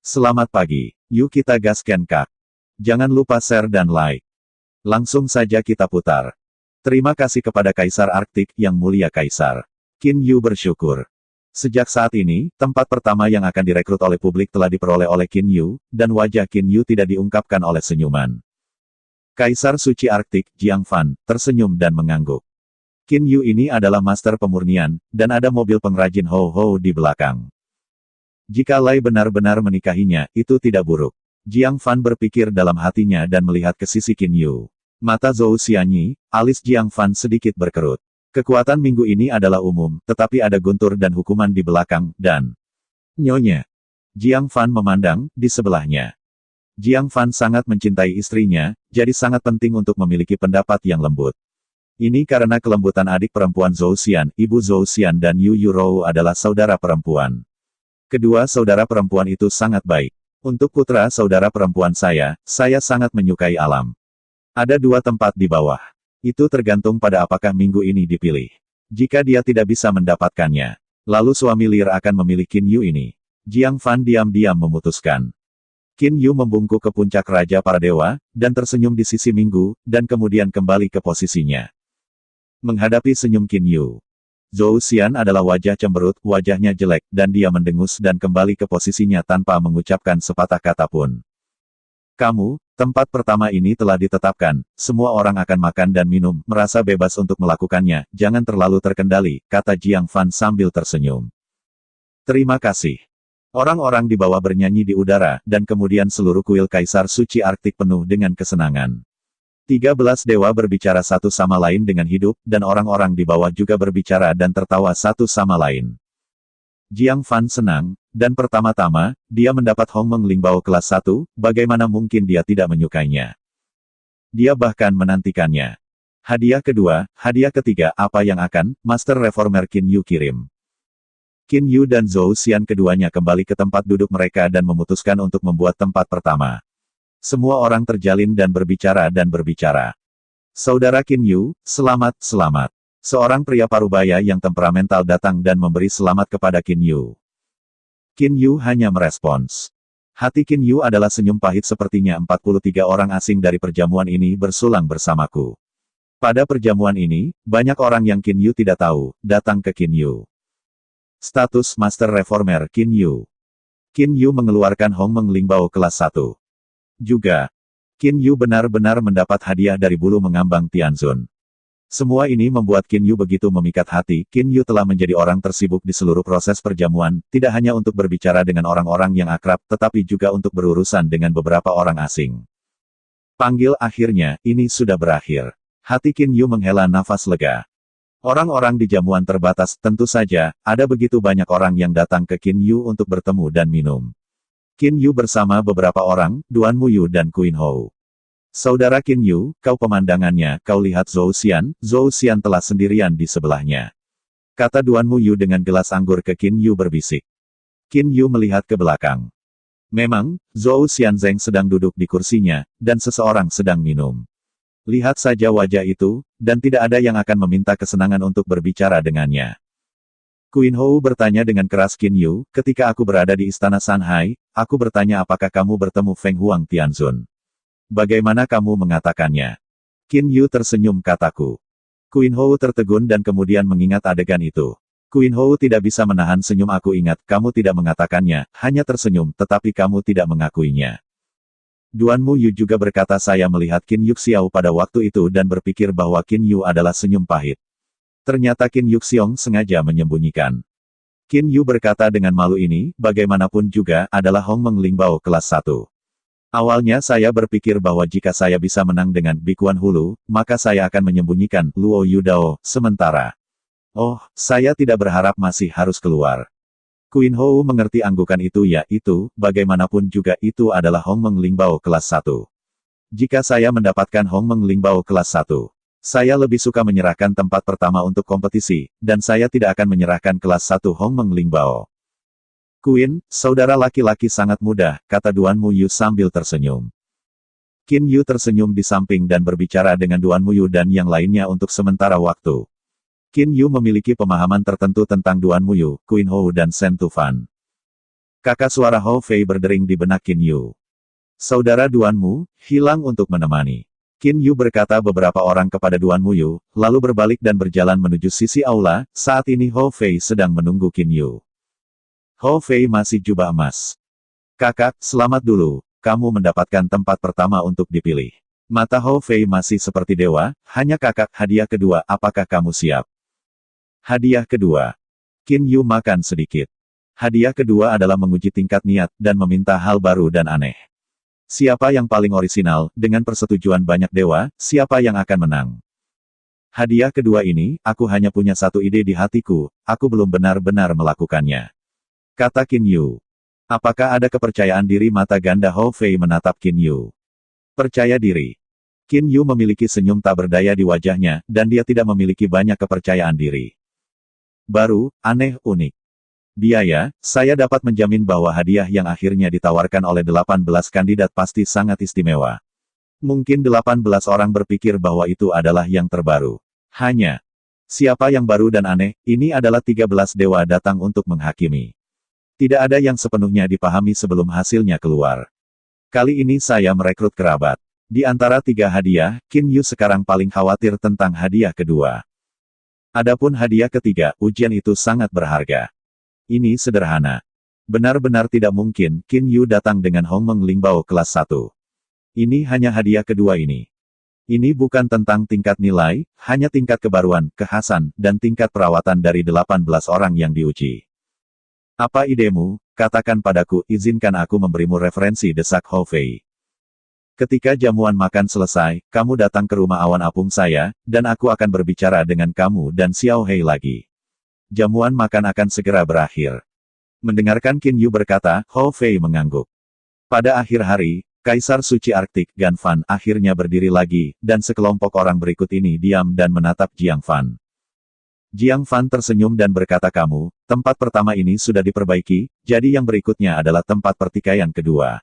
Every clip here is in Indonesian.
Selamat pagi. Yuk kita gaskan kak. Jangan lupa share dan like. Langsung saja kita putar. Terima kasih kepada Kaisar Arktik yang mulia Kaisar. Qin Yu bersyukur. Sejak saat ini, tempat pertama yang akan direkrut oleh publik telah diperoleh oleh Qin Yu, dan wajah Qin Yu tidak diungkapkan oleh senyuman. Kaisar Suci Arktik, Jiang Fan, tersenyum dan mengangguk. Qin Yu ini adalah master pemurnian, dan ada mobil pengrajin Ho-Ho di belakang. Jika Lai benar-benar menikahinya, itu tidak buruk. Jiang Fan berpikir dalam hatinya dan melihat ke sisi Qin Yu. Mata Zhou Xianyi, alis Jiang Fan sedikit berkerut. Kekuatan minggu ini adalah umum, tetapi ada guntur dan hukuman di belakang, dan Nyonya. Jiang Fan memandang, di sebelahnya. Jiang Fan sangat mencintai istrinya, jadi sangat penting untuk memiliki pendapat yang lembut. Ini karena kelembutan adik perempuan Zhou Xian, ibu Zhou Xian dan Yu Yurou adalah saudara perempuan. Kedua saudara perempuan itu sangat baik. Untuk putra saudara perempuan saya sangat menyukai alam. Ada dua tempat di bawah. Itu tergantung pada apakah minggu ini dipilih. Jika dia tidak bisa mendapatkannya, lalu suami Lear akan memilih Qin Yu ini. Jiang Fan diam-diam memutuskan. Qin Yu membungkuk ke puncak Raja Para Dewa, dan tersenyum di sisi minggu, dan kemudian kembali ke posisinya. Menghadapi senyum Qin Yu, Zhou Xian adalah wajah cemberut, wajahnya jelek, dan dia mendengus dan kembali ke posisinya tanpa mengucapkan sepatah kata pun. Kamu, tempat pertama ini telah ditetapkan, semua orang akan makan dan minum, merasa bebas untuk melakukannya, jangan terlalu terkendali, kata Jiang Fan sambil tersenyum. Terima kasih. Orang-orang di bawah bernyanyi di udara, dan kemudian seluruh kuil Kaisar Suci Arktik penuh dengan kesenangan. 13 dewa berbicara satu sama lain dengan hidup, dan orang-orang di bawah juga berbicara dan tertawa satu sama lain. Jiang Fan senang, dan pertama-tama, dia mendapat Hong Meng Lingbao kelas 1, bagaimana mungkin dia tidak menyukainya. Dia bahkan menantikannya. Hadiah kedua, hadiah ketiga, apa yang akan Master Reformer Qin Yu kirim. Qin Yu dan Zhou Xian keduanya kembali ke tempat duduk mereka dan memutuskan untuk membuat tempat pertama. Semua orang terjalin dan berbicara. Saudara Qin Yu, selamat. Seorang pria parubaya yang temperamental datang dan memberi selamat kepada Qin Yu. Qin Yu hanya merespons. Hati Qin Yu adalah senyum pahit sepertinya 43 orang asing dari perjamuan ini bersulang bersamaku. Pada perjamuan ini, banyak orang yang Qin Yu tidak tahu, datang ke Qin Yu. Status Master Reformer Qin Yu. Qin Yu mengeluarkan Hong Meng Lingbao kelas 1. Juga, Qin Yu benar-benar mendapat hadiah dari bulu mengambang Tianzun. Semua ini membuat Qin Yu begitu memikat hati. Qin Yu telah menjadi orang tersibuk di seluruh proses perjamuan, tidak hanya untuk berbicara dengan orang-orang yang akrab, tetapi juga untuk berurusan dengan beberapa orang asing. Panggil akhirnya, ini sudah berakhir. Hati Qin Yu menghela nafas lega. Orang-orang di jamuan terbatas, tentu saja, ada begitu banyak orang yang datang ke Qin Yu untuk bertemu dan minum. Qin Yu bersama beberapa orang, Duan Muyu dan Queen Hou. Saudara Qin Yu, kau pemandangannya, kau lihat Zhou Xian telah sendirian di sebelahnya. Kata Duan Muyu dengan gelas anggur ke Qin Yu berbisik. Qin Yu melihat ke belakang. Memang, Zhou Xianzeng sedang duduk di kursinya, dan seseorang sedang minum. Lihat saja wajah itu, dan tidak ada yang akan meminta kesenangan untuk berbicara dengannya. Queen Hou bertanya dengan keras Qin Yu, ketika aku berada di istana Sanhai, aku bertanya apakah kamu bertemu Feng Huang Tianzun. Bagaimana kamu mengatakannya? Qin Yu tersenyum kataku. Queen Hou tertegun dan kemudian mengingat adegan itu. Queen Hou tidak bisa menahan senyum aku ingat, kamu tidak mengatakannya, hanya tersenyum, tetapi kamu tidak mengakuinya. Duan Muyu juga berkata saya melihat Qin Yuxiao pada waktu itu dan berpikir bahwa Qin Yu adalah senyum pahit. Ternyata Qin Yuxiong sengaja menyembunyikan. Qin Yu berkata dengan malu ini, bagaimanapun juga, adalah Hong Meng Lingbao kelas 1. Awalnya saya berpikir bahwa jika saya bisa menang dengan Bikuan Hulu, maka saya akan menyembunyikan Luo Yudao, sementara. Oh, saya tidak berharap masih harus keluar. Queen Hou mengerti anggukan itu ya, itu, bagaimanapun juga itu adalah Hong Meng Lingbao kelas 1. Jika saya mendapatkan Hong Meng Lingbao kelas 1. Saya lebih suka menyerahkan tempat pertama untuk kompetisi, dan saya tidak akan menyerahkan kelas 1 Hong Meng Lingbao. Queen, saudara laki-laki sangat mudah, kata Duan Muyu sambil tersenyum. Qin Yu tersenyum di samping dan berbicara dengan Duan Muyu dan yang lainnya untuk sementara waktu. Qin Yu memiliki pemahaman tertentu tentang Duan Muyu, Queen Hou dan Shen Tufan. Kakak suara Hou Fei berdering di benak Qin Yu. Saudara Duanmu, hilang untuk menemani. Qin Yu berkata beberapa orang kepada Duanmu Yu, lalu berbalik dan berjalan menuju sisi aula. Saat ini Hou Fei sedang menunggu Qin Yu. Hou Fei masih jubah emas. Kakak, selamat dulu, kamu mendapatkan tempat pertama untuk dipilih. Mata Hou Fei masih seperti dewa, hanya kakak, hadiah kedua, apakah kamu siap? Hadiah kedua. Qin Yu makan sedikit. Hadiah kedua adalah menguji tingkat niat, dan meminta hal baru dan aneh. Siapa yang paling orisinal, dengan persetujuan banyak dewa, siapa yang akan menang? Hadiah kedua ini, aku hanya punya satu ide di hatiku, aku belum benar-benar melakukannya. Kata Qin Yu. Apakah ada kepercayaan diri? Mata ganda Hou Fei menatap Qin Yu. Percaya diri. Qin Yu memiliki senyum tak berdaya di wajahnya, dan dia tidak memiliki banyak kepercayaan diri. Baru, aneh, unik. Biaya, saya dapat menjamin bahwa hadiah yang akhirnya ditawarkan oleh 18 kandidat pasti sangat istimewa. Mungkin 18 orang berpikir bahwa itu adalah yang terbaru. Hanya, siapa yang baru dan aneh, ini adalah 13 dewa datang untuk menghakimi. Tidak ada yang sepenuhnya dipahami sebelum hasilnya keluar. Kali ini saya merekrut kerabat. Di antara 3 hadiah, Qin Yu sekarang paling khawatir tentang hadiah kedua. Adapun hadiah ketiga, ujian itu sangat berharga. Ini sederhana. Benar-benar tidak mungkin Qin Yu datang dengan Hongmeng Lingbao kelas 1. Ini hanya hadiah kedua ini. Ini bukan tentang tingkat nilai, hanya tingkat kebaruan, kekhasan, dan tingkat perawatan dari 18 orang yang diuji. Apa idemu? Katakan padaku, izinkan aku memberimu referensi, desak Hou Fei. Ketika jamuan makan selesai, kamu datang ke rumah awan apung saya, dan aku akan berbicara dengan kamu dan Xiao Hei lagi. Jamuan makan akan segera berakhir. Mendengarkan Qin Yu berkata, Hou Fei mengangguk. Pada akhir hari, Kaisar Suci Arktik, Gan Fan, akhirnya berdiri lagi, dan sekelompok orang berikut ini diam dan menatap Jiang Fan. Jiang Fan tersenyum dan berkata, kamu, tempat pertama ini sudah diperbaiki, jadi yang berikutnya adalah tempat pertikaian kedua.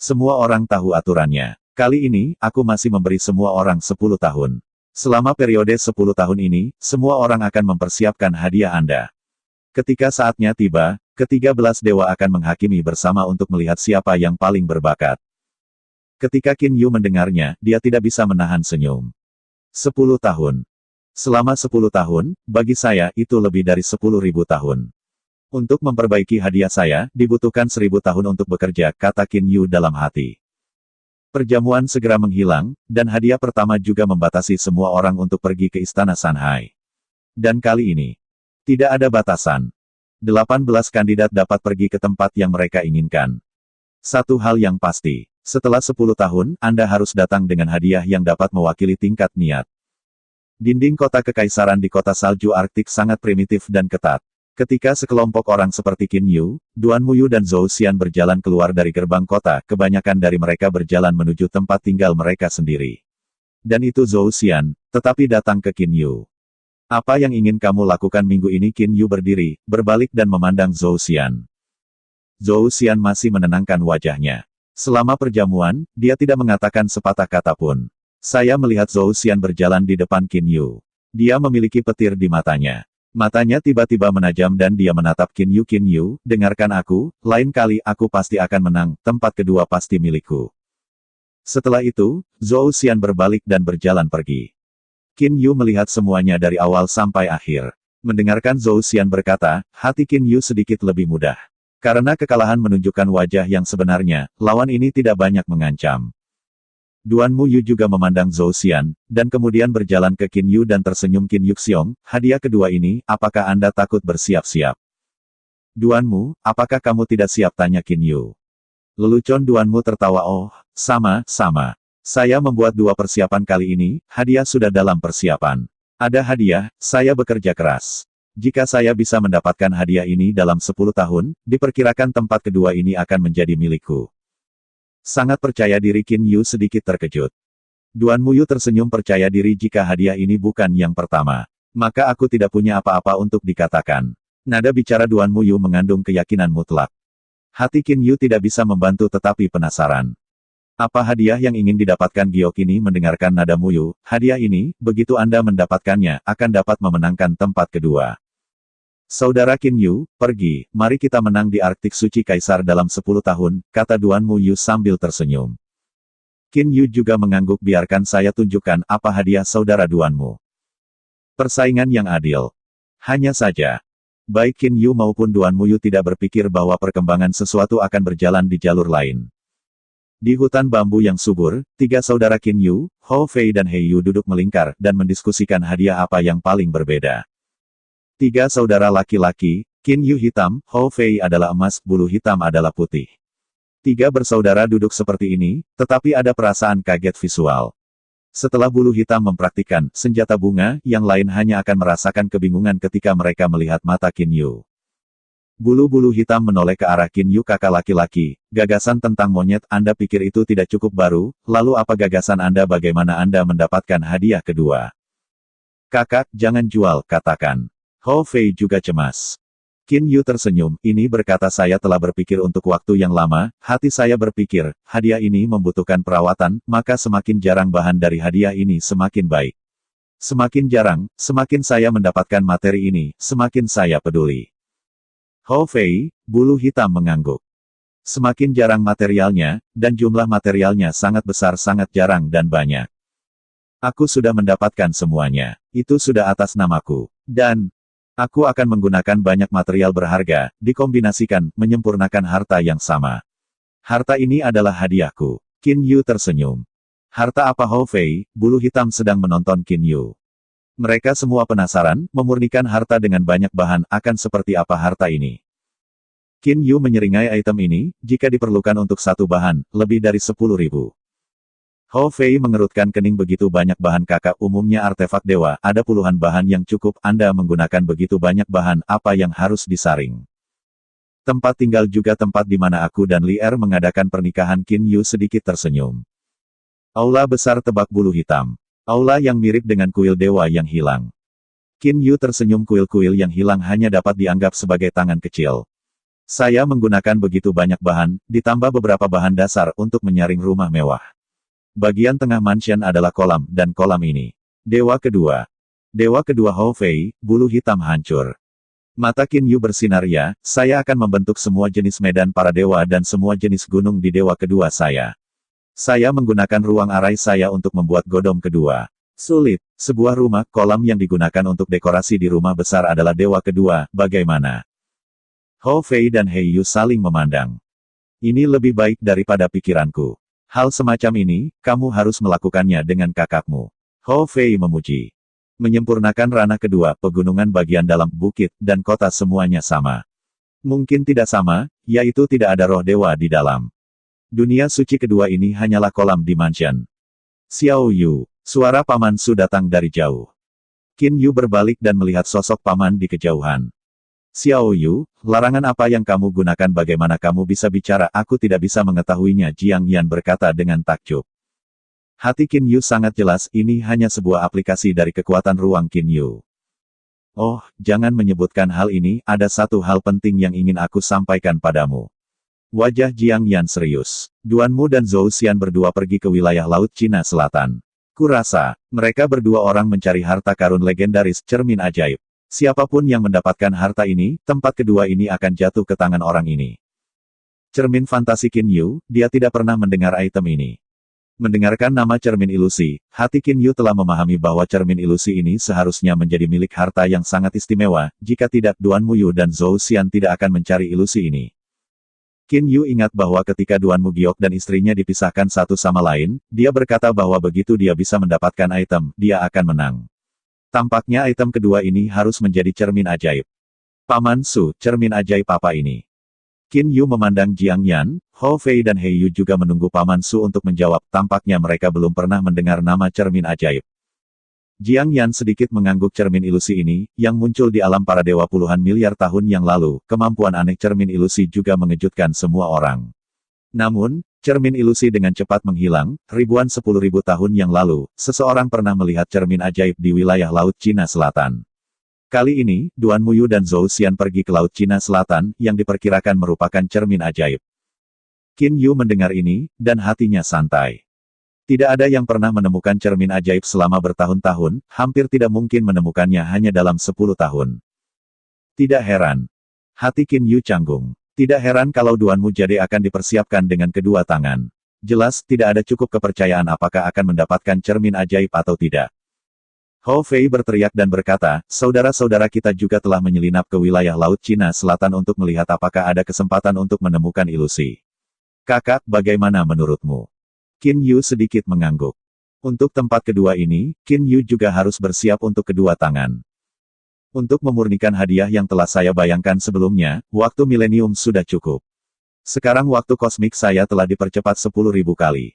Semua orang tahu aturannya. Kali ini, aku masih memberi semua orang 10 tahun. Selama periode 10 tahun ini, semua orang akan mempersiapkan hadiah Anda. Ketika saatnya tiba, ke-13 dewa akan menghakimi bersama untuk melihat siapa yang paling berbakat. Ketika Qin Yu mendengarnya, dia tidak bisa menahan senyum. 10 tahun. Selama 10 tahun, bagi saya, itu lebih dari 10.000 tahun. Untuk memperbaiki hadiah saya, dibutuhkan 1000 tahun untuk bekerja, kata Qin Yu dalam hati. Perjamuan segera menghilang, dan hadiah pertama juga membatasi semua orang untuk pergi ke Istana Sanhai. Dan kali ini, tidak ada batasan. 18 kandidat dapat pergi ke tempat yang mereka inginkan. Satu hal yang pasti, setelah 10 tahun, Anda harus datang dengan hadiah yang dapat mewakili tingkat niat. Dinding kota kekaisaran di kota salju Arktik sangat primitif dan ketat. Ketika sekelompok orang seperti Qin Yu, Duanmu Yu dan Zhou Xian berjalan keluar dari gerbang kota, kebanyakan dari mereka berjalan menuju tempat tinggal mereka sendiri. Dan itu Zhou Xian, tetapi datang ke Qin Yu. Apa yang ingin kamu lakukan minggu ini? Qin Yu berdiri, berbalik dan memandang Zhou Xian. Zhou Xian masih menenangkan wajahnya. Selama perjamuan, dia tidak mengatakan sepatah kata pun. Saya melihat Zhou Xian berjalan di depan Qin Yu. Dia memiliki petir di matanya. Matanya tiba-tiba menajam dan dia menatap Qin Yu. Qin Yu, dengarkan aku, lain kali aku pasti akan menang, tempat kedua pasti milikku. Setelah itu, Zhou Xian berbalik dan berjalan pergi. Qin Yu melihat semuanya dari awal sampai akhir. Mendengarkan Zhou Xian berkata, hati Qin Yu sedikit lebih mudah. Karena kekalahan menunjukkan wajah yang sebenarnya, lawan ini tidak banyak mengancam. Duanmu Yu juga memandang Zhou Xian, dan kemudian berjalan ke Qin Yu dan tersenyum. Qin Yuxiong, hadiah kedua ini, apakah Anda takut? Bersiap-siap. Duanmu, apakah kamu tidak siap? Tanya Qin Yu. Lelucon Duanmu tertawa, oh, sama. Saya membuat 2 persiapan kali ini, hadiah sudah dalam persiapan. Ada hadiah, saya bekerja keras. Jika saya bisa mendapatkan hadiah ini dalam 10 tahun, diperkirakan tempat kedua ini akan menjadi milikku. Sangat percaya diri. Qin Yu sedikit terkejut. Duanmu Yu tersenyum, percaya diri jika hadiah ini bukan yang pertama. Maka aku tidak punya apa-apa untuk dikatakan. Nada bicara Duanmu Yu mengandung keyakinan mutlak. Hati Qin Yu tidak bisa membantu tetapi penasaran. Apa hadiah yang ingin didapatkan? Giok ini mendengarkan nada Mu Yu, hadiah ini, begitu Anda mendapatkannya, akan dapat memenangkan tempat kedua. Saudara Qin Yu, pergi, mari kita menang di Arktik Suci Kaisar dalam 10 tahun, kata Duanmu Yu sambil tersenyum. Qin Yu juga mengangguk. Biarkan saya tunjukkan apa hadiah saudara Duanmu. Persaingan yang adil. Hanya saja, baik Qin Yu maupun Duanmu Yu tidak berpikir bahwa perkembangan sesuatu akan berjalan di jalur lain. Di hutan bambu yang subur, 3 saudara Qin Yu, Hou Fei dan He Yu duduk melingkar dan mendiskusikan hadiah apa yang paling berbeda. 3 saudara laki-laki, Qin Yu hitam, Hou Fei adalah emas, bulu hitam adalah putih. 3 bersaudara duduk seperti ini, tetapi ada perasaan kaget visual. Setelah bulu hitam mempraktikkan senjata bunga, yang lain hanya akan merasakan kebingungan ketika mereka melihat mata Qin Yu. Bulu-bulu hitam menoleh ke arah Qin Yu. Kakak laki-laki, gagasan tentang monyet, Anda pikir itu tidak cukup baru, lalu apa gagasan Anda? Bagaimana Anda mendapatkan hadiah kedua? Kakak, jangan jual, katakan. Hou Fei juga cemas. Qin Yu tersenyum, ini berkata saya telah berpikir untuk waktu yang lama, hati saya berpikir, hadiah ini membutuhkan perawatan, maka semakin jarang bahan dari hadiah ini semakin baik. Semakin jarang, semakin saya mendapatkan materi ini, semakin saya peduli. Hou Fei, bulu hitam mengangguk. Semakin jarang materialnya, dan jumlah materialnya sangat besar, sangat jarang dan banyak. Aku sudah mendapatkan semuanya. Itu sudah atas namaku. Dan aku akan menggunakan banyak material berharga, dikombinasikan, menyempurnakan harta yang sama. Harta ini adalah hadiahku. Qin Yu tersenyum. Harta apa? Hou Fei, bulu hitam sedang menonton Qin Yu. Mereka semua penasaran, memurnikan harta dengan banyak bahan, akan seperti apa harta ini. Qin Yu menyeringai item ini, jika diperlukan untuk satu bahan, lebih dari 10.000. Hou Fei mengerutkan kening. Begitu banyak bahan? Kakak, umumnya artefak dewa, ada puluhan bahan yang cukup, Anda menggunakan begitu banyak bahan, apa yang harus disaring? Tempat tinggal juga tempat di mana aku dan Li Er mengadakan pernikahan. Qin Yu sedikit tersenyum. Aula besar, tebak bulu hitam. Aula yang mirip dengan kuil dewa yang hilang. Qin Yu tersenyum. Kuil-kuil yang hilang hanya dapat dianggap sebagai tangan kecil. Saya menggunakan begitu banyak bahan, ditambah beberapa bahan dasar untuk menyaring rumah mewah. Bagian tengah mansion adalah kolam, dan kolam ini. Dewa kedua. Dewa kedua. Hou Fei, bulu hitam hancur. Mata Qin Yu bersinar. Ya, saya akan membentuk semua jenis medan para dewa dan semua jenis gunung di dewa kedua saya. Saya menggunakan ruang arai saya untuk membuat godom kedua. Sulit. Sebuah rumah, kolam yang digunakan untuk dekorasi di rumah besar adalah dewa kedua, bagaimana? Hou Fei dan He Yu saling memandang. Ini lebih baik daripada pikiranku. Hal semacam ini, kamu harus melakukannya dengan kakakmu. Hou Fei memuji. Menyempurnakan ranah kedua, pegunungan bagian dalam, bukit, dan kota semuanya sama. Mungkin tidak sama, yaitu tidak ada roh dewa di dalam. Dunia suci kedua ini hanyalah kolam di mansion. Xiao Yu, suara Paman Su datang dari jauh. Qin Yu berbalik dan melihat sosok Paman di kejauhan. Xiao Yu, larangan apa yang kamu gunakan? Bagaimana kamu bisa bicara? Aku tidak bisa mengetahuinya. Jiang Yan berkata dengan takjub. Hati Qin Yu sangat jelas, ini hanya sebuah aplikasi dari kekuatan ruang Qin Yu. Oh, jangan menyebutkan hal ini, ada satu hal penting yang ingin aku sampaikan padamu. Wajah Jiang Yan serius. Duanmu dan Zhou Xian berdua pergi ke wilayah Laut Cina Selatan. Kurasa, mereka berdua orang mencari harta karun legendaris, cermin ajaib. Siapapun yang mendapatkan harta ini, tempat kedua ini akan jatuh ke tangan orang ini. Cermin fantasi Qin Yu, dia tidak pernah mendengar item ini. Mendengarkan nama cermin ilusi, hati Qin Yu telah memahami bahwa cermin ilusi ini seharusnya menjadi milik harta yang sangat istimewa, jika tidak Duanmu Yu dan Zhou Xian tidak akan mencari ilusi ini. Qin Yu ingat bahwa ketika Duanmu Giok dan istrinya dipisahkan satu sama lain, dia berkata bahwa begitu dia bisa mendapatkan item, dia akan menang. Tampaknya item kedua ini harus menjadi cermin ajaib. Paman Su, cermin ajaib apa ini? Qin Yu memandang Jiang Yan, Hou Fei dan He Yu juga menunggu Paman Su untuk menjawab. Tampaknya mereka belum pernah mendengar nama cermin ajaib. Jiang Yan sedikit mengangguk. Cermin ilusi ini, yang muncul di alam para dewa puluhan miliar tahun yang lalu, kemampuan aneh cermin ilusi juga mengejutkan semua orang. Namun, cermin ilusi dengan cepat menghilang. Ribuan 10.000 tahun yang lalu, seseorang pernah melihat cermin ajaib di wilayah Laut Cina Selatan. Kali ini, Duanmu Yu dan Zhou Xian pergi ke Laut Cina Selatan, yang diperkirakan merupakan cermin ajaib. Qin Yu mendengar ini, dan hatinya santai. Tidak ada yang pernah menemukan cermin ajaib selama bertahun-tahun, hampir tidak mungkin menemukannya hanya dalam 10 tahun. Tidak heran. Hati Qin Yu canggung. Tidak heran kalau Duanmu Jade akan dipersiapkan dengan kedua tangan. Jelas, tidak ada cukup kepercayaan apakah akan mendapatkan cermin ajaib atau tidak. Hou Fei berteriak dan berkata, saudara-saudara kita juga telah menyelinap ke wilayah Laut Cina Selatan untuk melihat apakah ada kesempatan untuk menemukan ilusi. Kakak, bagaimana menurutmu? Qin Yu sedikit mengangguk. Untuk tempat kedua ini, Qin Yu juga harus bersiap untuk kedua tangan. Untuk memurnikan hadiah yang telah saya bayangkan sebelumnya, waktu milenium sudah cukup. Sekarang waktu kosmik saya telah dipercepat 10.000 kali.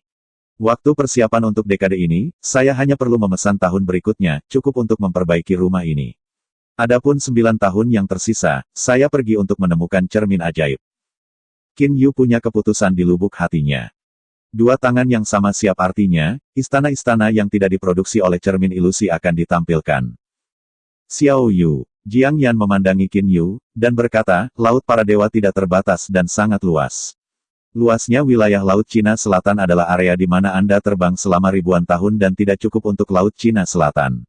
Waktu persiapan untuk dekade ini, saya hanya perlu memesan tahun berikutnya, cukup untuk memperbaiki rumah ini. Adapun 9 tahun yang tersisa, saya pergi untuk menemukan cermin ajaib. Qin Yu punya keputusan di lubuk hatinya. Dua tangan yang sama siap artinya, istana-istana yang tidak diproduksi oleh cermin ilusi akan ditampilkan. Xiao Yu, Jiang Yan memandangi Qin Yu, dan berkata, Laut para dewa tidak terbatas dan sangat luas. Luasnya wilayah Laut Cina Selatan adalah area di mana Anda terbang selama ribuan tahun dan tidak cukup untuk Laut Cina Selatan.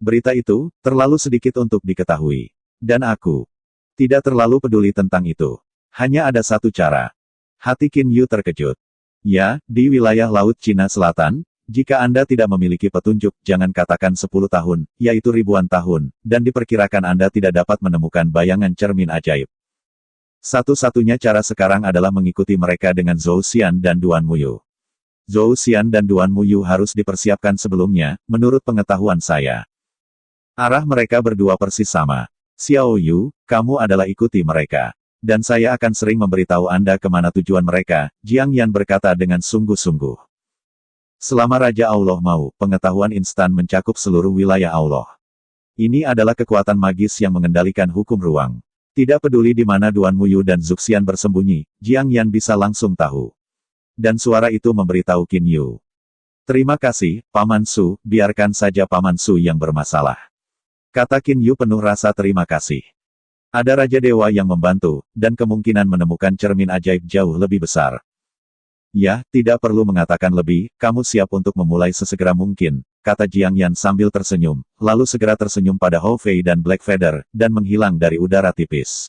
Berita itu, terlalu sedikit untuk diketahui. Dan aku tidak terlalu peduli tentang itu. Hanya ada satu cara. Hati Qin Yu terkejut. Ya, di wilayah Laut Cina Selatan, jika Anda tidak memiliki petunjuk, jangan katakan 10 tahun, yaitu ribuan tahun, dan diperkirakan Anda tidak dapat menemukan bayangan cermin ajaib. Satu-satunya cara sekarang adalah mengikuti mereka dengan Zhou Xian dan Duan Muyu. Zhou Xian dan Duan Muyu harus dipersiapkan sebelumnya, menurut pengetahuan saya. Arah mereka berdua persis sama. Xiao Yu, kamu adalah ikuti mereka. Dan saya akan sering memberitahu Anda kemana tujuan mereka, Jiang Yan berkata dengan sungguh-sungguh. Selama Raja Allah mau, pengetahuan instan mencakup seluruh wilayah Allah. Ini adalah kekuatan magis yang mengendalikan hukum ruang. Tidak peduli di mana Duan Muyu dan Zuxian bersembunyi, Jiang Yan bisa langsung tahu. Dan suara itu memberitahu Qin Yu. Terima kasih, Paman Su, biarkan saja Paman Su yang bermasalah. Kata Qin Yu penuh rasa terima kasih. Ada Raja Dewa yang membantu, dan kemungkinan menemukan cermin ajaib jauh lebih besar. Ya, tidak perlu mengatakan lebih, kamu siap untuk memulai sesegera mungkin, kata Jiang Yan sambil tersenyum, lalu segera tersenyum pada Hou Fei dan Black Feather, dan menghilang dari udara tipis.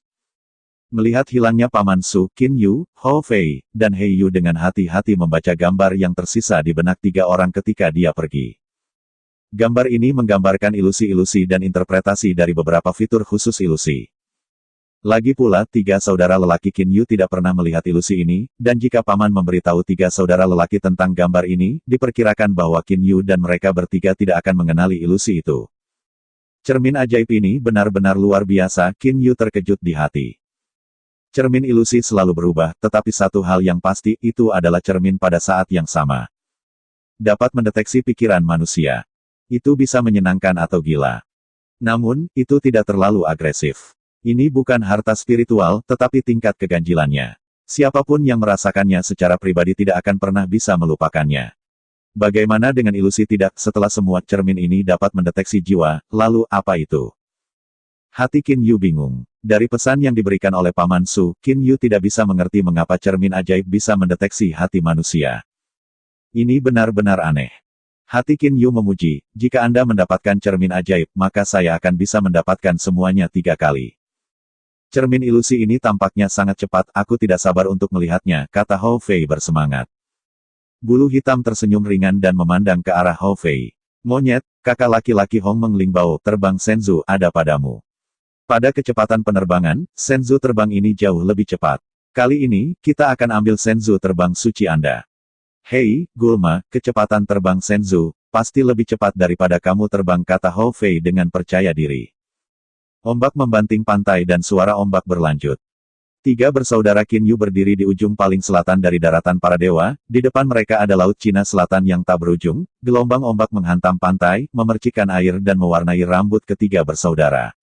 Melihat hilangnya Paman Su, Qin Yu, Hou Fei, dan He Yu dengan hati-hati membaca gambar yang tersisa di benak 3 orang ketika dia pergi. Gambar ini menggambarkan ilusi-ilusi dan interpretasi dari beberapa fitur khusus ilusi. Lagi pula, 3 saudara lelaki Qin Yu tidak pernah melihat ilusi ini, dan jika Paman memberitahu 3 saudara lelaki tentang gambar ini, diperkirakan bahwa Qin Yu dan mereka bertiga tidak akan mengenali ilusi itu. Cermin ajaib ini benar-benar luar biasa, Qin Yu terkejut di hati. Cermin ilusi selalu berubah, tetapi satu hal yang pasti, itu adalah cermin pada saat yang sama. Dapat mendeteksi pikiran manusia. Itu bisa menyenangkan atau gila. Namun, itu tidak terlalu agresif. Ini bukan harta spiritual, tetapi tingkat keganjilannya. Siapapun yang merasakannya secara pribadi tidak akan pernah bisa melupakannya. Bagaimana dengan ilusi tidak, setelah semua cermin ini dapat mendeteksi jiwa, lalu apa itu? Hati Qin Yu bingung. Dari pesan yang diberikan oleh Paman Su, Qin Yu tidak bisa mengerti mengapa cermin ajaib bisa mendeteksi hati manusia. Ini benar-benar aneh. Hati Qin Yu memuji, jika Anda mendapatkan cermin ajaib, maka saya akan bisa mendapatkan semuanya 3 kali. Cermin ilusi ini tampaknya sangat cepat, aku tidak sabar untuk melihatnya, kata Hou Fei bersemangat. Bulu hitam tersenyum ringan dan memandang ke arah Hou Fei. Monyet, kakak laki-laki Hong Meng Lingbao, terbang Senzu ada padamu. Pada kecepatan penerbangan, Senzu terbang ini jauh lebih cepat. Kali ini, kita akan ambil Senzu terbang suci Anda. Hei, Gulma, kecepatan terbang Senzu, pasti lebih cepat daripada kamu terbang, kata Hou Fei dengan percaya diri. Ombak membanting pantai dan suara ombak berlanjut. 3 bersaudara Qin Yu berdiri di ujung paling selatan dari daratan para dewa, di depan mereka ada Laut Cina Selatan yang tak berujung, gelombang ombak menghantam pantai, memercikkan air dan mewarnai rambut ketiga bersaudara.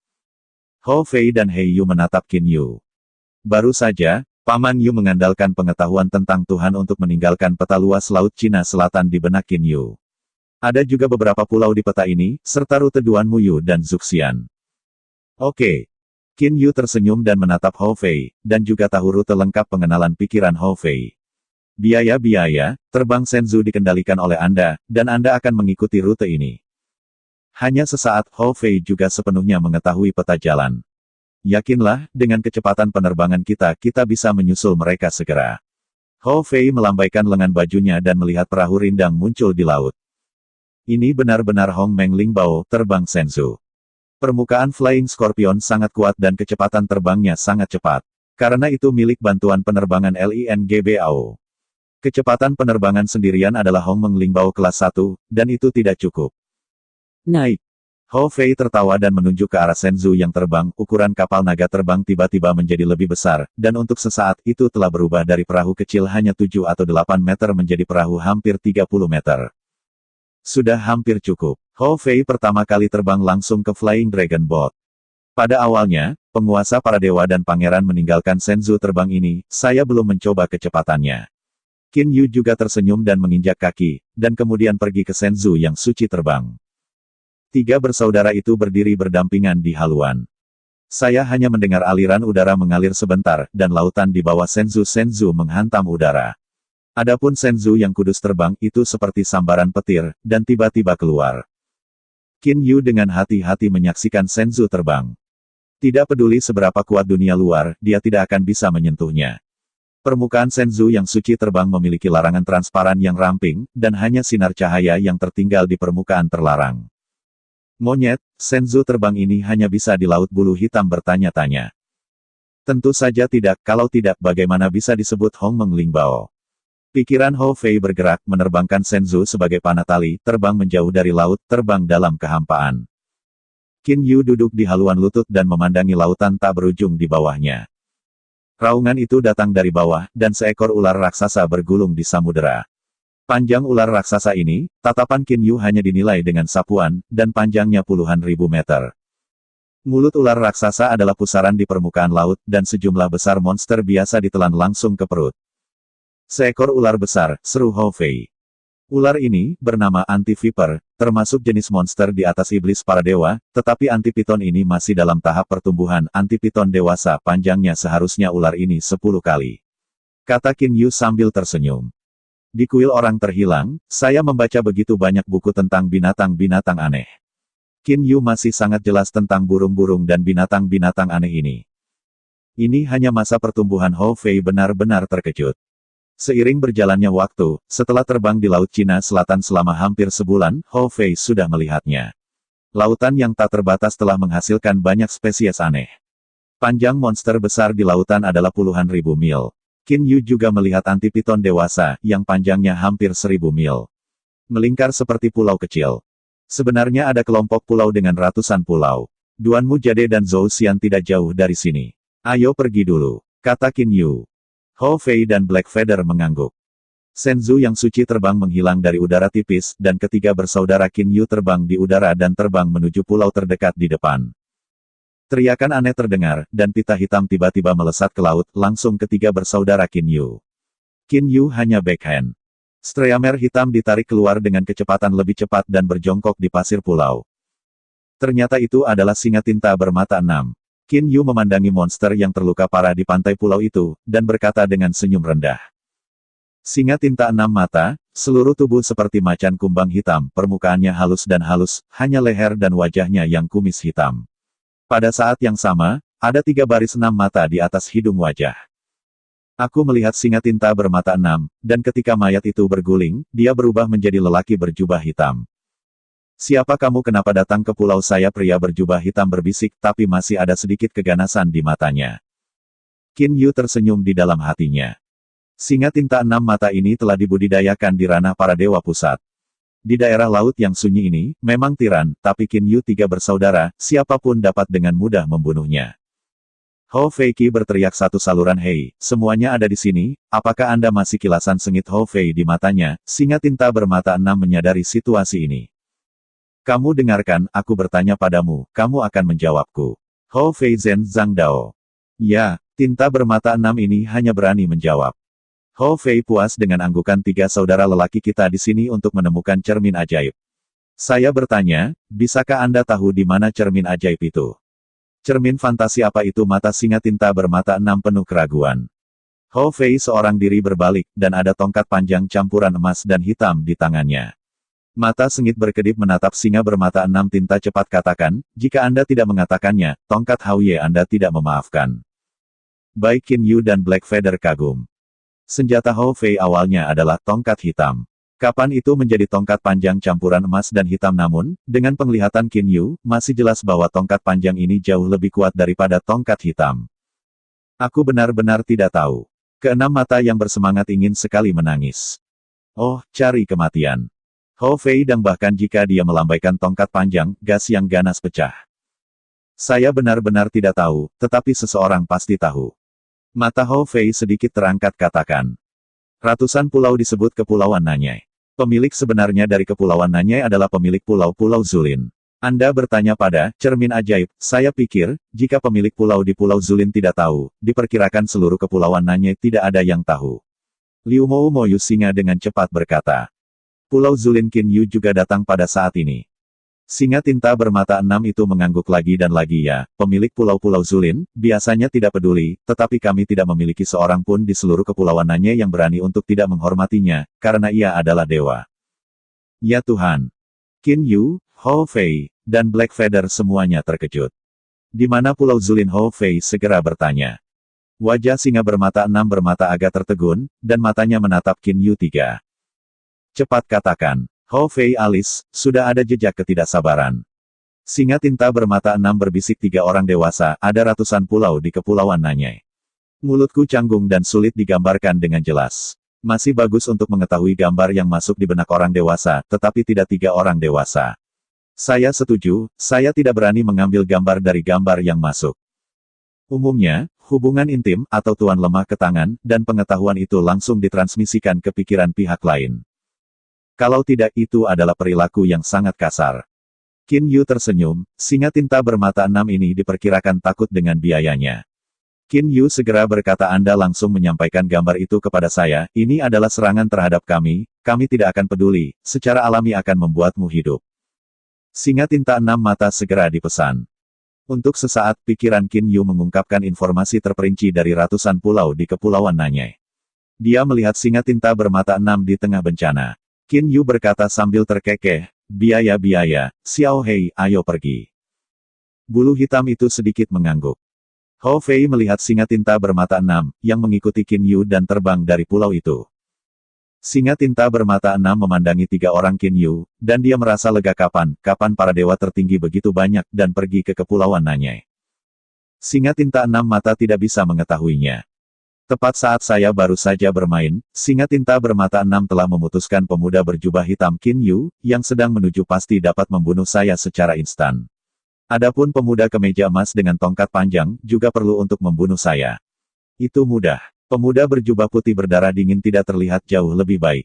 Hou Fei dan He Yu menatap Qin Yu. Baru saja, Paman Yu mengandalkan pengetahuan tentang Tuhan untuk meninggalkan peta luas Laut Cina Selatan di benak Qin Yu. Ada juga beberapa pulau di peta ini, serta rute Duan Muyu dan Zuxian. Oke. Qin Yu tersenyum dan menatap Hou Fei, dan juga tahu rute lengkap pengenalan pikiran Hou Fei. Biaya-biaya, terbang Senzu dikendalikan oleh Anda, dan Anda akan mengikuti rute ini. Hanya sesaat, Hou Fei juga sepenuhnya mengetahui peta jalan. Yakinlah, dengan kecepatan penerbangan kita bisa menyusul mereka segera. Hou Fei melambaikan lengan bajunya dan melihat perahu rindang muncul di laut. Ini benar-benar Hong Meng Lingbao, terbang Shenzhou. Permukaan Flying Scorpion sangat kuat dan kecepatan terbangnya sangat cepat. Karena itu milik bantuan penerbangan Lingbao. Kecepatan penerbangan sendirian adalah Hong Meng Lingbao kelas 1, dan itu tidak cukup. Naik. Hou Fei tertawa dan menunjuk ke arah Shenzhou yang terbang. Ukuran kapal naga terbang tiba-tiba menjadi lebih besar, dan untuk sesaat itu telah berubah dari perahu kecil hanya 7 atau 8 meter menjadi perahu hampir 30 meter. Sudah hampir cukup. Hou Fei pertama kali terbang langsung ke Flying Dragon Boat. Pada awalnya, penguasa para dewa dan pangeran meninggalkan Shenzhou terbang ini, saya belum mencoba kecepatannya. Qin Yu juga tersenyum dan menginjak kaki, dan kemudian pergi ke Shenzhou yang suci terbang. 3 bersaudara itu berdiri berdampingan di haluan. Saya hanya mendengar aliran udara mengalir sebentar, dan lautan di bawah Shenzhou menghantam udara. Adapun Shenzhou yang kudus terbang itu seperti sambaran petir, dan tiba-tiba keluar. Qin Yu dengan hati-hati menyaksikan Shenzhou terbang. Tidak peduli seberapa kuat dunia luar, dia tidak akan bisa menyentuhnya. Permukaan Shenzhou yang suci terbang memiliki larangan transparan yang ramping, dan hanya sinar cahaya yang tertinggal di permukaan terlarang. Monyet, Shenzhou terbang ini hanya bisa di laut bulu hitam bertanya-tanya. Tentu saja tidak, kalau tidak bagaimana bisa disebut Hong Meng Lingbao. Pikiran Hou Fei bergerak menerbangkan Shenzhou sebagai panah tali, terbang menjauh dari laut, terbang dalam kehampaan. Qin Yu duduk di haluan lutut dan memandangi lautan tak berujung di bawahnya. Raungan itu datang dari bawah, dan seekor ular raksasa bergulung di samudera. Panjang ular raksasa ini, tatapan Qin Yu hanya dinilai dengan sapuan, dan panjangnya puluhan ribu meter. Mulut ular raksasa adalah pusaran di permukaan laut, dan sejumlah besar monster biasa ditelan langsung ke perut. Seekor ular besar, seru Hou Fei. Ular ini, bernama Anti-Viper, termasuk jenis monster di atas iblis para dewa, tetapi Anti-Piton ini masih dalam tahap pertumbuhan. Anti-Piton dewasa panjangnya seharusnya ular ini 10 kali. Kata Qin Yu sambil tersenyum. Di kuil orang terhilang, saya membaca begitu banyak buku tentang binatang-binatang aneh. Qin Yu masih sangat jelas tentang burung-burung dan binatang-binatang aneh ini. Ini hanya masa pertumbuhan. Hou Fei benar-benar terkejut. Seiring berjalannya waktu, setelah terbang di Laut Cina Selatan selama hampir sebulan, Hou Fei sudah melihatnya. Lautan yang tak terbatas telah menghasilkan banyak spesies aneh. Panjang monster besar di lautan adalah puluhan ribu mil. Qin Yu juga melihat Anti-Piton dewasa, yang panjangnya hampir 1000 mil. Melingkar seperti pulau kecil. Sebenarnya ada kelompok pulau dengan ratusan pulau. Duanmu Jade dan Zhou Xian tidak jauh dari sini. Ayo pergi dulu, kata Qin Yu. Hou Fei dan Black Feather mengangguk. Shenzhou yang suci terbang menghilang dari udara tipis, dan ketiga bersaudara Qin Yu terbang di udara dan terbang menuju pulau terdekat di depan. Teriakan aneh terdengar, dan pita hitam tiba-tiba melesat ke laut, langsung ketiga bersaudara Qin Yu. Qin Yu hanya backhand. Streamer hitam ditarik keluar dengan kecepatan lebih cepat dan berjongkok di pasir pulau. Ternyata itu adalah singa tinta bermata 6. Qin Yu memandangi monster yang terluka parah di pantai pulau itu, dan berkata dengan senyum rendah. Singa tinta 6 mata, seluruh tubuh seperti macan kumbang hitam, permukaannya halus dan halus, hanya leher dan wajahnya yang kumis hitam. Pada saat yang sama, ada 3 baris 6 mata di atas hidung wajah. Aku melihat singa tinta bermata 6, dan ketika mayat itu berguling, dia berubah menjadi lelaki berjubah hitam. Siapa kamu, kenapa datang ke pulau saya? Pria berjubah hitam berbisik, tapi masih ada sedikit keganasan di matanya. Qin Yu tersenyum di dalam hatinya. Singa tinta 6 mata ini telah dibudidayakan di ranah para dewa pusat. Di daerah laut yang sunyi ini, memang tiran, tapi Qin Yu 3 bersaudara, siapapun dapat dengan mudah membunuhnya. Hou Fei Qi berteriak satu saluran. Hei, semuanya ada di sini, apakah Anda masih? Kilasan sengit Hou Fei di matanya, singa tinta bermata 6 menyadari situasi ini. Kamu dengarkan, aku bertanya padamu, kamu akan menjawabku. Hou Fei Zhen Zhang Dao. Ya, tinta bermata 6 ini hanya berani menjawab. Hou Fei puas dengan anggukan 3 saudara lelaki kita di sini untuk menemukan cermin ajaib. Saya bertanya, bisakah Anda tahu di mana cermin ajaib itu? Cermin fantasi apa itu? Mata singa tinta bermata 6 penuh keraguan. Hou Fei seorang diri berbalik, dan ada tongkat panjang campuran emas dan hitam di tangannya. Mata sengit berkedip menatap singa bermata 6 tinta cepat katakan, jika Anda tidak mengatakannya, tongkat Hauye Anda tidak memaafkan. Baik Qin Yu dan Black Feather kagum. Senjata Hou Fei awalnya adalah tongkat hitam. Kapan itu menjadi tongkat panjang campuran emas dan hitam namun, dengan penglihatan Qin Yu, masih jelas bahwa tongkat panjang ini jauh lebih kuat daripada tongkat hitam. Aku benar-benar tidak tahu. Keenam mata yang bersemangat ingin sekali menangis. Oh, cari kematian. Hou Fei dan bahkan jika dia melambaikan tongkat panjang, gas yang ganas pecah. Saya benar-benar tidak tahu, tetapi seseorang pasti tahu. Mata Hou Fei sedikit terangkat katakan. Ratusan pulau disebut Kepulauan Nanyai. Pemilik sebenarnya dari Kepulauan Nanyai adalah pemilik Pulau-Pulau Zulin. Anda bertanya pada cermin ajaib, saya pikir, jika pemilik pulau di Pulau Zulin tidak tahu, diperkirakan seluruh Kepulauan Nanyai tidak ada yang tahu. Liu Mou Moyu singa dengan cepat berkata. Pulau Zulin Qin Yu juga datang pada saat ini. Singa tinta bermata 6 itu mengangguk lagi dan lagi ya, pemilik Pulau-Pulau Zulin, biasanya tidak peduli, tetapi kami tidak memiliki seorang pun di seluruh Kepulauan Nanyai yang berani untuk tidak menghormatinya, karena ia adalah dewa. Ya Tuhan! Qin Yu, Hou Fei, dan Black Feather semuanya terkejut. Di mana Pulau Zulin? Hou Fei segera bertanya. Wajah singa bermata 6 bermata agak tertegun, dan matanya menatap Qin Yu 3. Cepat katakan. Hou Fei alis, sudah ada jejak ketidaksabaran. Singa tinta bermata 6 berbisik 3 orang dewasa, ada ratusan pulau di Kepulauan Nanyai. Mulutku canggung dan sulit digambarkan dengan jelas. Masih bagus untuk mengetahui gambar yang masuk di benak orang dewasa, tetapi tidak 3 orang dewasa. Saya setuju, saya tidak berani mengambil gambar dari gambar yang masuk. Umumnya, hubungan intim, atau tuan lemah ke tangan, dan pengetahuan itu langsung ditransmisikan ke pikiran pihak lain. Kalau tidak itu adalah perilaku yang sangat kasar. Qin Yu tersenyum, singa tinta bermata 6 ini diperkirakan takut dengan biayanya. Qin Yu segera berkata Anda langsung menyampaikan gambar itu kepada saya, ini adalah serangan terhadap kami tidak akan peduli, secara alami akan membuatmu hidup. Singa tinta 6 mata segera dipesan. Untuk sesaat pikiran Qin Yu mengungkapkan informasi terperinci dari ratusan pulau di Kepulauan Nanyai. Dia melihat singa tinta bermata 6 di tengah bencana. Qin Yu berkata sambil terkekeh, biaya-biaya, Xiao Hei, ayo pergi. Bulu hitam itu sedikit mengangguk. Hou Fei melihat singa tinta bermata 6, yang mengikuti Qin Yu dan terbang dari pulau itu. Singa tinta bermata 6 memandangi 3 orang Qin Yu, dan dia merasa lega kapan para dewa tertinggi begitu banyak dan pergi ke Kepulauan Nanyai. Singa tinta 6 mata tidak bisa mengetahuinya. Tepat saat saya baru saja bermain, singa tinta bermata 6 telah memutuskan pemuda berjubah hitam Qin Yu, yang sedang menuju pasti dapat membunuh saya secara instan. Adapun pemuda kemeja emas dengan tongkat panjang, juga perlu untuk membunuh saya. Itu mudah. Pemuda berjubah putih berdarah dingin tidak terlihat jauh lebih baik.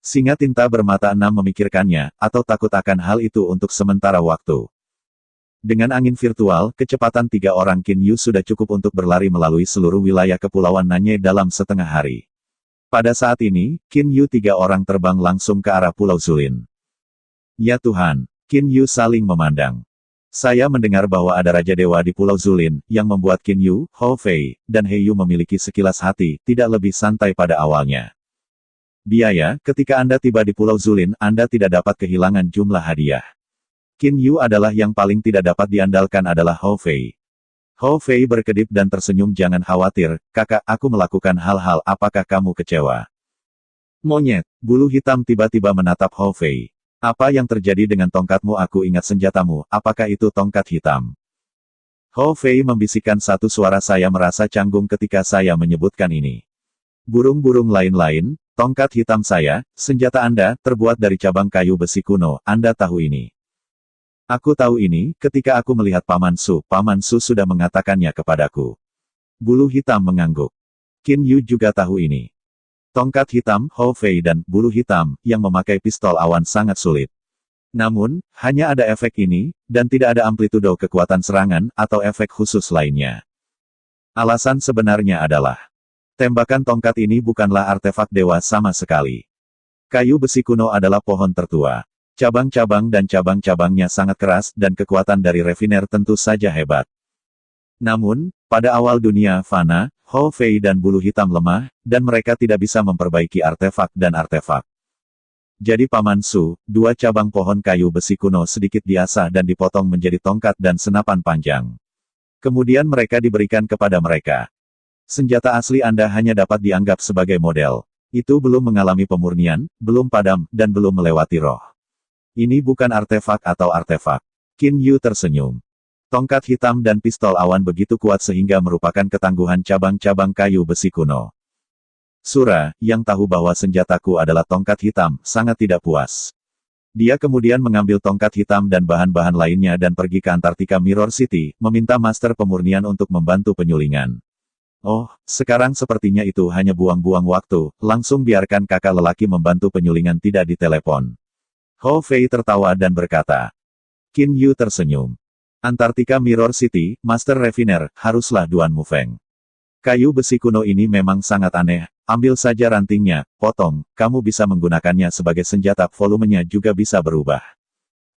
Singa tinta bermata 6 memikirkannya, atau takut akan hal itu untuk sementara waktu. Dengan angin virtual, kecepatan 3 orang Qin Yu sudah cukup untuk berlari melalui seluruh wilayah Kepulauan Nanyai dalam setengah hari. Pada saat ini, Qin Yu 3 orang terbang langsung ke arah Pulau Zulin. Ya Tuhan! Qin Yu saling memandang. Saya mendengar bahwa ada Raja Dewa di Pulau Zulin, yang membuat Qin Yu, Hou Fei, dan He Yu memiliki sekilas hati, tidak lebih santai pada awalnya. Biaya, ketika Anda tiba di Pulau Zulin, Anda tidak dapat kehilangan jumlah hadiah. Qin Yu adalah yang paling tidak dapat diandalkan adalah Hou Fei. Hou Fei berkedip dan tersenyum jangan khawatir, kakak, aku melakukan hal-hal apakah kamu kecewa? Monyet, bulu hitam tiba-tiba menatap Hou Fei. Apa yang terjadi dengan tongkatmu? Aku ingat senjatamu, apakah itu tongkat hitam? Hou Fei membisikkan satu suara saya merasa canggung ketika saya menyebutkan ini. Burung-burung lain-lain, tongkat hitam saya, senjata Anda, terbuat dari cabang kayu besi kuno, Anda tahu ini. Aku tahu ini, ketika aku melihat Paman Su sudah mengatakannya kepadaku. Bulu hitam mengangguk. Qin Yu juga tahu ini. Tongkat hitam, Hou Fei dan bulu hitam, yang memakai pistol awan sangat sulit. Namun, hanya ada efek ini, dan tidak ada amplitudo kekuatan serangan, atau efek khusus lainnya. Alasan sebenarnya adalah, tembakan tongkat ini bukanlah artefak dewa sama sekali. Kayu besi kuno adalah pohon tertua. Cabang-cabang dan cabang-cabangnya sangat keras, dan kekuatan dari refiner tentu saja hebat. Namun, pada awal dunia fana, Hou Fei dan bulu hitam lemah, dan mereka tidak bisa memperbaiki artefak dan artefak. Jadi Paman Su, 2 cabang pohon kayu besi kuno sedikit diasah dan dipotong menjadi tongkat dan senapan panjang. Kemudian mereka diberikan kepada mereka. Senjata asli Anda hanya dapat dianggap sebagai model. Itu belum mengalami pemurnian, belum padam, dan belum melewati roh. Ini bukan artefak atau artefak. Qin Yu tersenyum. Tongkat hitam dan pistol awan begitu kuat sehingga merupakan ketangguhan cabang-cabang kayu besi kuno. Sura, yang tahu bahwa senjataku adalah tongkat hitam, sangat tidak puas. Dia kemudian mengambil tongkat hitam dan bahan-bahan lainnya dan pergi ke Antartika Mirror City, meminta Master Pemurnian untuk membantu penyulingan. Oh, sekarang sepertinya itu hanya buang-buang waktu, langsung biarkan kakak lelaki membantu penyulingan tidak ditelepon. Ho Fei tertawa dan berkata. Qin Yu tersenyum. Antartika Mirror City, Master Refiner, haruslah Duan Mufeng. Kayu besi kuno ini memang sangat aneh, ambil saja rantingnya, potong, kamu bisa menggunakannya sebagai senjata, volumenya juga bisa berubah.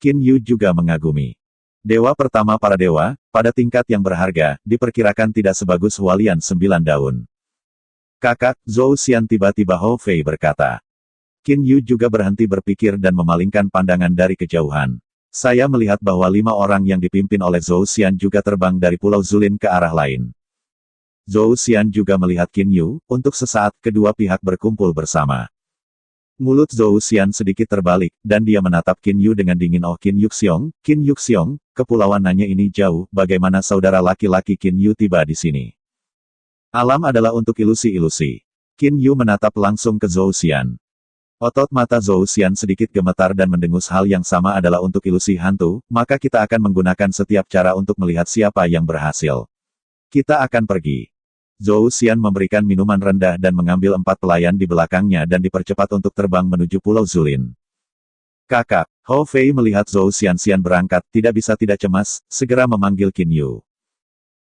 Qin Yu juga mengagumi. Dewa pertama para dewa, pada tingkat yang berharga, diperkirakan tidak sebagus Hualian 9 daun. Kakak, Zhou Xian tiba-tiba Ho Fei berkata. Qin Yu juga berhenti berpikir dan memalingkan pandangan dari kejauhan. Saya melihat bahwa 5 orang yang dipimpin oleh Zhou Xian juga terbang dari Pulau Zulin ke arah lain. Zhou Xian juga melihat Qin Yu, untuk sesaat kedua pihak berkumpul bersama. Mulut Zhou Xian sedikit terbalik, dan dia menatap Qin Yu dengan dingin. Oh Qin Yuxiong, kepulauan Nanya ini jauh, bagaimana saudara laki-laki Qin Yu tiba di sini? Alam adalah untuk ilusi-ilusi. Qin Yu menatap langsung ke Zhou Xian. Otot mata Zhou Xian sedikit gemetar dan mendengus. Hal yang sama adalah untuk ilusi hantu, maka kita akan menggunakan setiap cara untuk melihat siapa yang berhasil. Kita akan pergi. Zhou Xian memberikan minuman rendah dan mengambil 4 pelayan di belakangnya dan dipercepat untuk terbang menuju Pulau Zulin. Kakak, Ho Fei melihat Zhou Xian berangkat, tidak bisa tidak cemas, segera memanggil Qin Yu.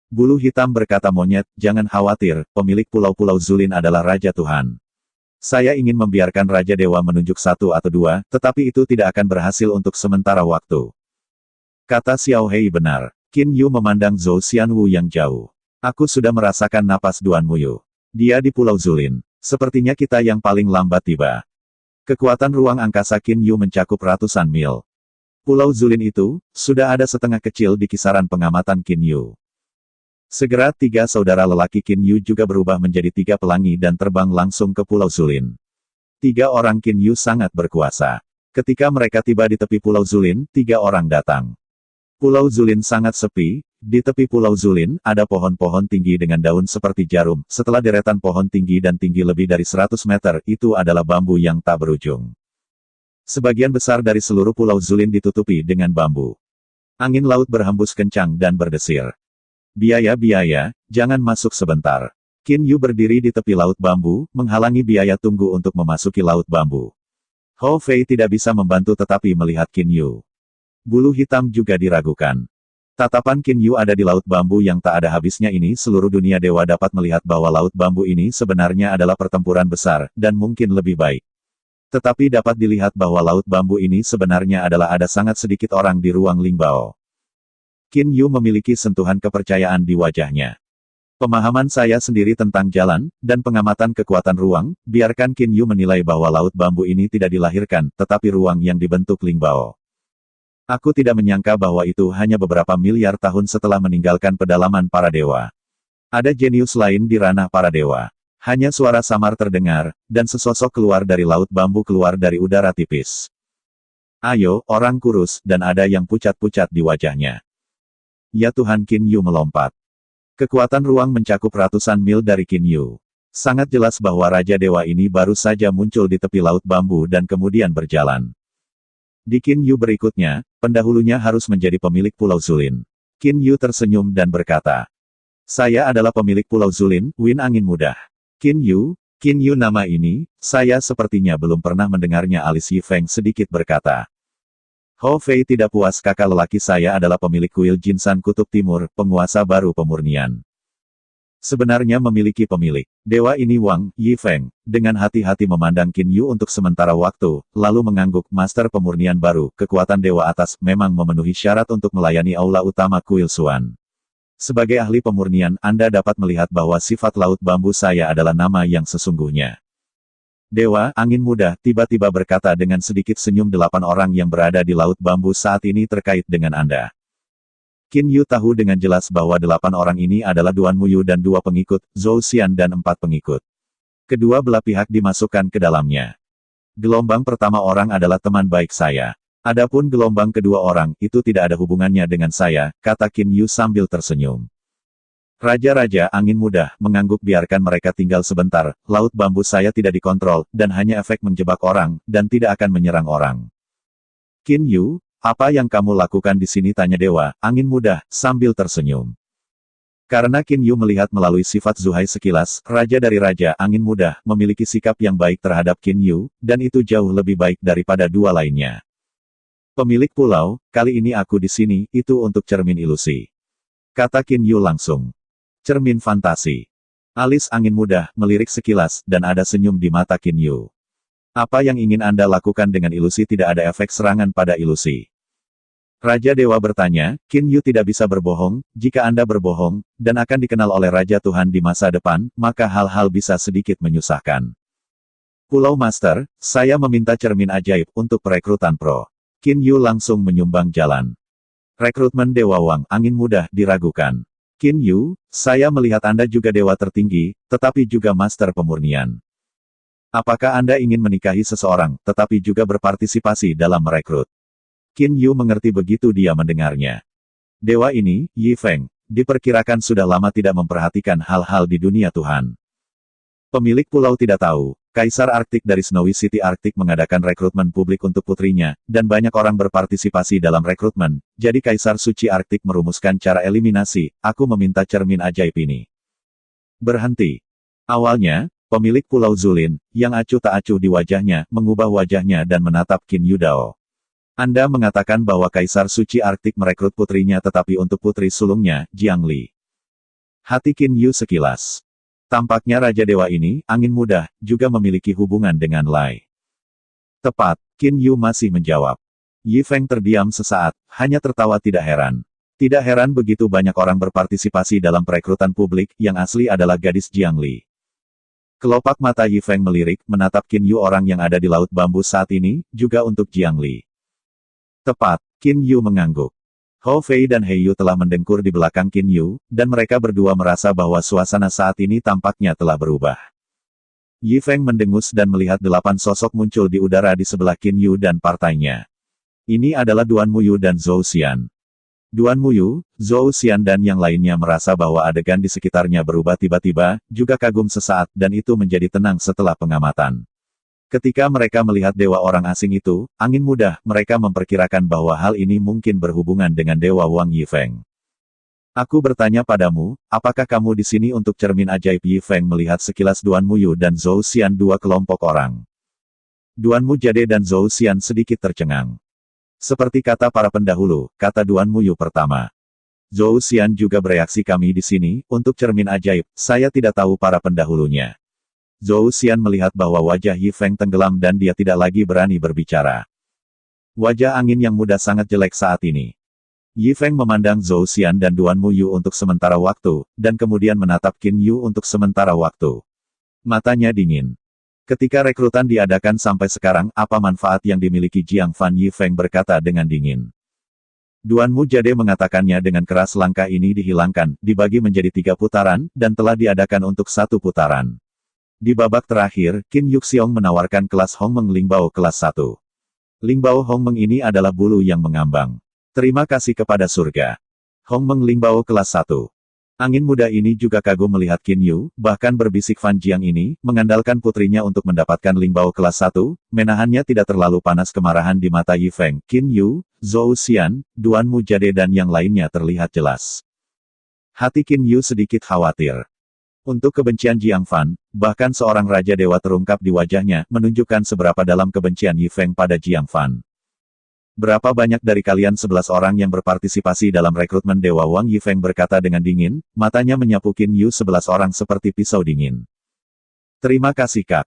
Bulu hitam berkata, monyet, jangan khawatir, pemilik Pulau-Pulau Zulin adalah Raja Tuhan. Saya ingin membiarkan Raja Dewa menunjuk 1 atau 2, tetapi itu tidak akan berhasil untuk sementara waktu. Kata Xiao Hei benar. Qin Yu memandang Zhou Xianwu yang jauh. Aku sudah merasakan napas Duan Muyu. Dia di Pulau Zulin. Sepertinya kita yang paling lambat tiba. Kekuatan ruang angkasa Qin Yu mencakup ratusan mil. Pulau Zulin itu, sudah ada setengah kecil di kisaran pengamatan Qin Yu. Segera 3 saudara lelaki Qin Yu juga berubah menjadi 3 pelangi dan terbang langsung ke Pulau Zulin. 3 orang Qin Yu sangat berkuasa. Ketika mereka tiba di tepi Pulau Zulin, 3 orang datang. Pulau Zulin sangat sepi. Di tepi Pulau Zulin, ada pohon-pohon tinggi dengan daun seperti jarum. Setelah deretan pohon tinggi dan tinggi lebih dari 100 meter, itu adalah bambu yang tak berujung. Sebagian besar dari seluruh Pulau Zulin ditutupi dengan bambu. Angin laut berhembus kencang dan berdesir. Biaya, jangan masuk sebentar. Qin Yu berdiri di tepi laut bambu, menghalangi biaya tunggu untuk memasuki laut bambu. Ho Fei tidak bisa membantu tetapi melihat Qin Yu. Bulu hitam juga diragukan. Tatapan Qin Yu ada di laut bambu yang tak ada habisnya ini. Seluruh dunia dewa dapat melihat bahwa laut bambu ini sebenarnya adalah pertempuran besar, dan mungkin lebih baik. Tetapi dapat dilihat bahwa laut bambu ini sebenarnya adalah ada sangat sedikit orang di ruang Lingbao. Qin Yu memiliki sentuhan kepercayaan di wajahnya. Pemahaman saya sendiri tentang jalan, dan pengamatan kekuatan ruang, biarkan Qin Yu menilai bahwa laut bambu ini tidak dilahirkan, tetapi ruang yang dibentuk Lingbao. Aku tidak menyangka bahwa itu hanya beberapa miliar tahun setelah meninggalkan pedalaman para dewa. Ada jenius lain di ranah para dewa. Hanya suara samar terdengar, dan sesosok keluar dari laut bambu keluar dari udara tipis. Ayo, orang kurus, dan ada yang pucat-pucat di wajahnya. Ya Tuhan, Qin Yu melompat. Kekuatan ruang mencakup ratusan mil dari Qin Yu. Sangat jelas bahwa Raja Dewa ini baru saja muncul di tepi laut bambu dan kemudian berjalan. Di Qin Yu berikutnya, pendahulunya harus menjadi pemilik Pulau Zulin. Qin Yu tersenyum dan berkata, saya adalah pemilik Pulau Zulin, Win Angin Mudah. Qin Yu nama ini, saya sepertinya belum pernah mendengarnya. Alis Yi Feng sedikit berkata. Ho Fei tidak puas. Kakak lelaki saya adalah pemilik kuil Jinsan Kutub Timur, penguasa baru pemurnian. Sebenarnya memiliki pemilik. Dewa ini Wang Yi Feng, dengan hati-hati memandang Qin Yu untuk sementara waktu, lalu mengangguk. Master pemurnian baru, kekuatan dewa atas, memang memenuhi syarat untuk melayani aula utama kuil Suan. Sebagai ahli pemurnian, Anda dapat melihat bahwa sifat laut bambu saya adalah nama yang sesungguhnya. Dewa Angin Muda tiba-tiba berkata dengan sedikit senyum 8 orang yang berada di Laut Bambu saat ini terkait dengan Anda. Qin Yu tahu dengan jelas bahwa 8 orang ini adalah Duan Muyu dan 2 pengikut, Zhou Xian dan 4 pengikut. Kedua belah pihak dimasukkan ke dalamnya. Gelombang pertama orang adalah teman baik saya. Adapun gelombang kedua orang itu tidak ada hubungannya dengan saya, kata Qin Yu sambil tersenyum. Raja-raja Angin Muda mengangguk biarkan mereka tinggal sebentar, Laut Bambu saya tidak dikontrol, dan hanya efek menjebak orang, dan tidak akan menyerang orang. Qin Yu, apa yang kamu lakukan di sini tanya Dewa Angin Muda, sambil tersenyum. Karena Qin Yu melihat melalui sifat Zuhai sekilas, Raja dari Raja Angin Muda memiliki sikap yang baik terhadap Qin Yu, dan itu jauh lebih baik daripada 2 lainnya. Pemilik pulau, kali ini aku di sini, itu untuk cermin ilusi. Kata Qin Yu langsung. Cermin fantasi. Alis Angin Muda melirik sekilas, dan ada senyum di mata Qin Yu. Apa yang ingin Anda lakukan dengan ilusi tidak ada efek serangan pada ilusi. Raja Dewa bertanya, Qin Yu tidak bisa berbohong, jika Anda berbohong, dan akan dikenal oleh Raja Tuhan di masa depan, maka hal-hal bisa sedikit menyusahkan. Pulau Master, saya meminta cermin ajaib untuk perekrutan pro. Qin Yu langsung menyumbang jalan. Rekrutmen Dewa Wang Angin Muda diragukan. Qin Yu, saya melihat Anda juga dewa tertinggi, tetapi juga master pemurnian. Apakah Anda ingin menikahi seseorang, tetapi juga berpartisipasi dalam merekrut? Qin Yu mengerti begitu dia mendengarnya. Dewa ini, Yi Feng, diperkirakan sudah lama tidak memperhatikan hal-hal di dunia Tuhan. Pemilik pulau tidak tahu, Kaisar Arktik dari Snowy City Arktik mengadakan rekrutmen publik untuk putrinya, dan banyak orang berpartisipasi dalam rekrutmen, jadi Kaisar Suci Arktik merumuskan cara eliminasi, aku meminta cermin ajaib ini. Berhenti. Awalnya, pemilik pulau Zulin, yang acuh tak acuh di wajahnya, mengubah wajahnya dan menatap Qin Yu Dao. Anda mengatakan bahwa Kaisar Suci Arktik merekrut putrinya tetapi untuk putri sulungnya, Jiang Li. Hati Qin Yu sekilas. Tampaknya Raja Dewa ini, Angin Muda, juga memiliki hubungan dengan Lai. Tepat, Qin Yu masih menjawab. Yi Feng terdiam sesaat, hanya tertawa tidak heran. Tidak heran begitu banyak orang berpartisipasi dalam perekrutan publik, yang asli adalah gadis Jiang Li. Kelopak mata Yi Feng melirik, menatap Qin Yu orang yang ada di Laut Bambu saat ini, juga untuk Jiang Li. Tepat, Qin Yu mengangguk. Hou Fei dan He Yu telah mendengkur di belakang Qin Yu, dan mereka berdua merasa bahwa suasana saat ini tampaknya telah berubah. Yi Feng mendengus dan melihat 8 sosok muncul di udara di sebelah Qin Yu dan partainya. Ini adalah Duan Muyu dan Zhou Xian. Duan Muyu, Zhou Xian dan yang lainnya merasa bahwa adegan di sekitarnya berubah tiba-tiba, juga kagum sesaat dan itu menjadi tenang setelah pengamatan. Ketika mereka melihat dewa orang asing itu, Angin Muda, mereka memperkirakan bahwa hal ini mungkin berhubungan dengan Dewa Wang Yi Feng. Aku bertanya padamu, apakah kamu di sini untuk cermin ajaib? Yi Feng melihat sekilas Duan Muyu dan Zhou Xian, 2 kelompok orang. Duan Mu Jade dan Zhou Xian sedikit tercengang. Seperti kata para pendahulu, kata Duan Muyu pertama. Zhou Xian juga bereaksi kami di sini, untuk cermin ajaib, saya tidak tahu para pendahulunya. Zhou Xian melihat bahwa wajah Yi Feng tenggelam dan dia tidak lagi berani berbicara. Wajah Angin yang Muda sangat jelek saat ini. Yi Feng memandang Zhou Xian dan Duan Muyu untuk sementara waktu, dan kemudian menatap Qin Yu untuk sementara waktu. Matanya dingin. Ketika rekrutan diadakan sampai sekarang, apa manfaat yang dimiliki Jiang Fan? Yi Feng berkata dengan dingin. Duan Mu Jade mengatakannya dengan keras, langkah ini dihilangkan, dibagi menjadi 3 putaran, dan telah diadakan untuk 1 putaran. Di babak terakhir, Qin Yuxiong menawarkan kelas Hongmeng Lingbao kelas 1. Lingbao Hongmeng ini adalah bulu yang mengambang. Terima kasih kepada surga. Hongmeng Lingbao kelas 1. Angin Muda ini juga kagum melihat Qin Yu, bahkan berbisik Fan Jiang ini, mengandalkan putrinya untuk mendapatkan Lingbao kelas 1, menahannya tidak terlalu panas. Kemarahan di mata Yi Feng, Qin Yu, Zhou Xian, Duan Mu Jade dan yang lainnya terlihat jelas. Hati Qin Yu sedikit khawatir. Untuk kebencian Jiang Fan, bahkan seorang Raja Dewa terungkap di wajahnya, menunjukkan seberapa dalam kebencian Yi Feng pada Jiang Fan. Berapa banyak dari kalian 11 orang yang berpartisipasi dalam rekrutmen Dewa Wang? Yi Feng berkata dengan dingin, matanya menyapu Qin Yu 11 orang seperti pisau dingin. Terima kasih Kak.